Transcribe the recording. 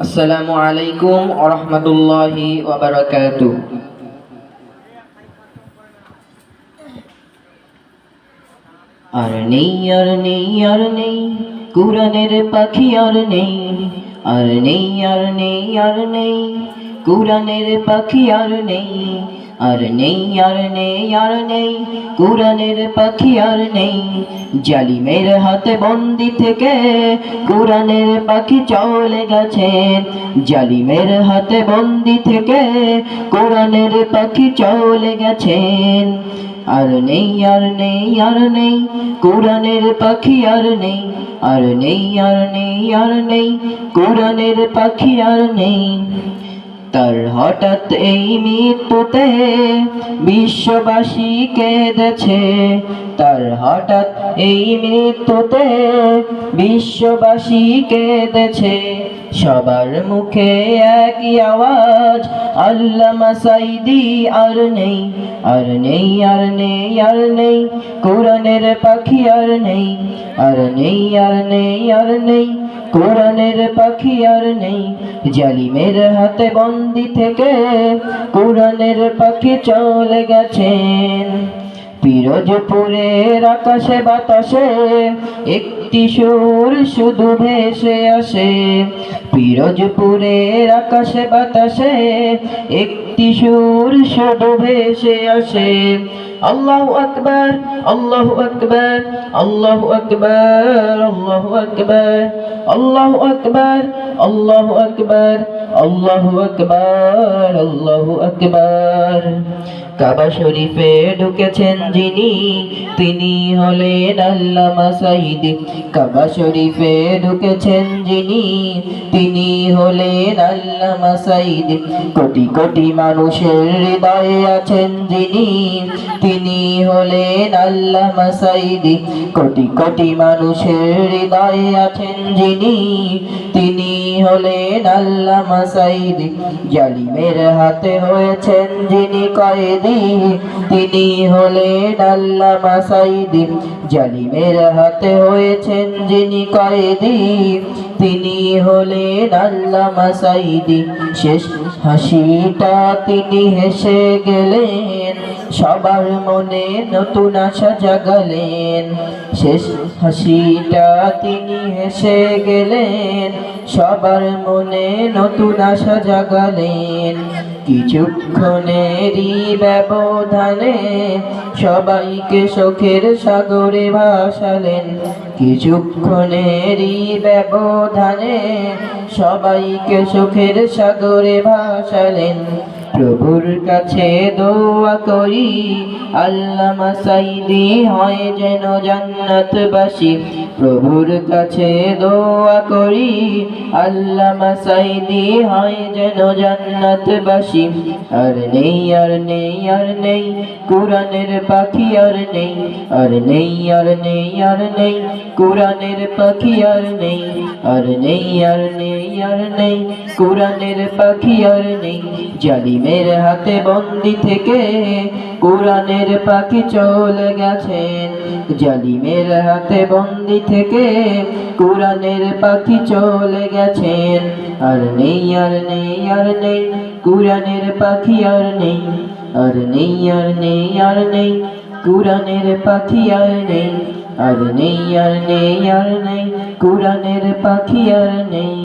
আসসালামু আলাইকুম ওয়া রাহমাতুল্লাহি ওয়া বারাকাতুহু। আর নেই আর নেই আর নেই কুরআনের পাখি আর নেই, আর নেই আর নেই আর নেই কুরআনের পাখি আর নেই, আর নেই আর নেই আর নেই কুরআনের পাখি আর নেই। জালিমের হাতে বন্দি থেকে কুরআনের পাখি চলে গেছেন, জালিমের হাতে বন্দি থেকে কুরআনের পাখি চলে গেছেন। আর নেই আর নেই আর নেই কুরআনের পাখি আর নেই, আর নেই আর নেই আর নেই কুরআনের পাখি আর নেই। তার হঠাৎ এই মৃত্যুতে বিশ্ববাসী কেঁদেছে, তার হঠাৎ এই মৃত্যুতে বিশ্ববাসী কেঁদেছে। সবার মুখে একই আওয়াজ, আল্লামা সাঈদী আর নেই, আর নেই আর নেই আর নেই কুরআনের পাখি আর নেই, আর নেই আর নেই আর নেই কুরআনের পাখি আর নেই। জালিমের হাতে বন্দি থেকে কুরআনের পাখি চলে গেছেন। পিরোজপুরের আকাশে বাতাসে একটি সুর শুধু ভেসে আসে, পিরোজপুরের আকাশে বাতাসে একটি সুর শুধু ভেসে আসে। আল্লাহু আকবার, আল্লাহু আকবার, আল্লাহু আকবার, আল্লাহু আকবার, আল্লাহু আকবার, আল্লাহু আকবার, আল্লাহু আকবার, আল্লাহু আকবার। কাবা শরীফে ঢুকেছেন যিনি, তিনি হলেন আল্লামা সাঈদী। কাবা শরীফে ঢুকেছেন যিনি, তিনি হলেন আল্লামা সাঈদী। কোটি কোটি মানুষের হৃদয়ে আছেন যিনি, তিনি হলেন আল্লামা সাঈদী। কোটি কোটি মানুষের হৃদয়ে আছেন যিনি, তিনি হলেন আল্লামা সাঈদী। জালিমের হাতে হয়েছেন যিনি কয়েদি, তিনি হলেন আল্লামা সাঈদী। জালিমের হাতে হয়েছেন যিনি কয়েদি, তিনি হলেন আল্লামা সাঈদী। শেষ হাসিটা তিনি হেসে গেলেন, সবার মনে নতুন আশা জাগালেন। শেষ হাসিটা তিনি হেসে গেলেন, সবার মনে নতুন আশা জাগালেন। কিছুক্ষণেরই ব্যবধানে সবাইকে সুখের সাগরে ভাসালেন, কিছুক্ষণেরই ব্যবধানে সবাইকে সুখের সাগরে ভাসালেন। প্রভুর কাছে দোয়া করি আল্লামা সাঈদী হয় যেন জান্নাতবাসী। প্রভুর কাছে দোয়া করি আল্লামা সাঈদী হয় যেন জান্নাতবাসী। আর নেই আর নেই আর নেই কুরআনের পাখি আর নেই, আর নেই আর নেই আর নেই কুরআনের পাখি আর নেই, আর নেই আর নেই আর নেই কুরআনের পাখি আর নেই। জালিমের হাতে বন্দি থেকে কুরআনের পাখি চলে গেছেন, জালিমের হাতে বন্দি থেকে কুরআনের পাখি চলে গেছেন। আর নেই আর নেই আর নেই কুরআনের পাখি আর নেই, আর নেই আর নেই আর নেই কুরআনের পাখি আর নেই, আর নেই আর নেই আর নেই কুরআনের পাখি আর নেই।